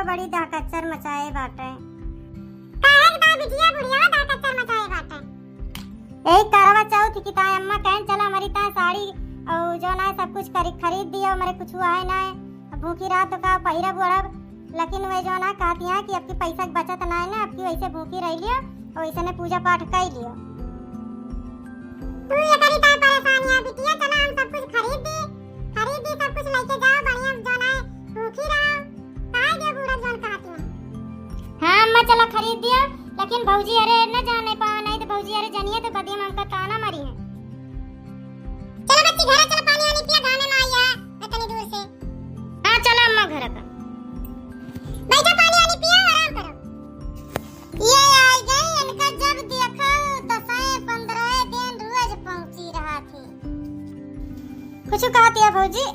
बड़ी दहकच्चर मचाए बाटे। बिटिया बुढ़िया दहकच्चर मचाए बाटे। यही करवा चौथ की ताए अम्मा कहन चला हमारी ताए साड़ी और जो ना सब कुछ खरीद दिया मेरे कुछ हुआ है ना भूखी रात तो का पहिरा बुढ़ा लेकिन वे जो ना कहती है कि आपकी पैसा की बचत ना है ना आपकी वैसे भूखी रह लियो और वैसे ने पूजा पाठ कर लियो। तू ये करी ताए परेशानी है बिटिया चला हम सब कुछ खरीद दी सब कुछ लेके जाओ बढ़िया जो ना भूखी रहो काहे दे बूढ़ा जोन कहती है। हां अम्मा चला खरीद दिया लेकिन भौजी अरे न जाने पा नहीं तो भौजी अरे जानिए तो बदिया में हमका ताना मारी है। चलो बच्ची घर चल पानी वानी पिया गाने में आई है इतनी दूर से। हां चला अम्मा घर का बैठो पानी वानी पिया आराम करो। ये आई गई इनका जब देखा 10-15 दिन रोज पहुंची रहा थी। कुछ कहती है भौजी?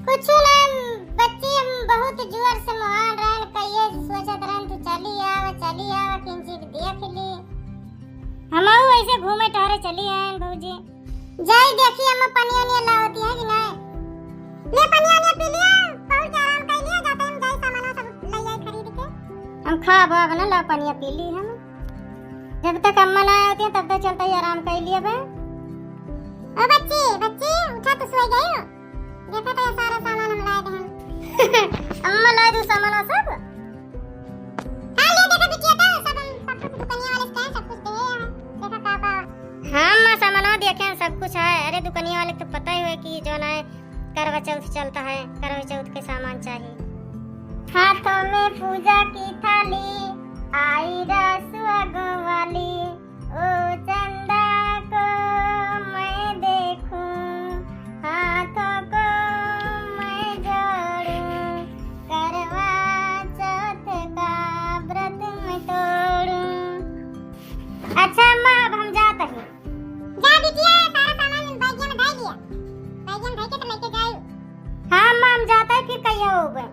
कुछ ना बच्ची हम बहुत जोर से मान रहन कहिए सोचत रहन तू चली आव किंचित देख ली हम ऐसे घूमे टहरे चली आए भौजी। जाई देखी हम पनिया नहीं लावती है कि नहीं ले पनिया ने पी लिया बहुत आराम कर लिया जाते हम जाई सामान सब ले जाए खरीद के हम खा बाग ना ला पनिया पी ली हम जब तक अम्मा ना आती है तब तक चलता ही आराम कर लिया बे। ओ बच्ची उठा तो सो गई हो देखो तो सारा सामान हम लाए हैं। अम्मा ला दो सामान सब हां ले देखो बिटिया तो सब कुछ दुकानिया वाले से सब कुछ दे देखो का हां अम्मा सामान देखे सब कुछ है। अरे दुकानिया वाले तो पता ही है कि जो ना करवा चौथ चलता है करवा चौथ के सामान चाहिए। हाथों में पूजा की थाली आई रसुआ वाली ओ चंदा को मैं देखूं हाथों को मैं जोड़ूं करवा चौथ का व्रत मैं तोड़ूं। अच्छा अम्मा अब हम जाते हैं। जा बिटिया सारा सामान बैग में डाल दिया बैग में ढक के तो लेके जाओ। हाँ अम्मा हम जाते हैं फिर कहिए होगा।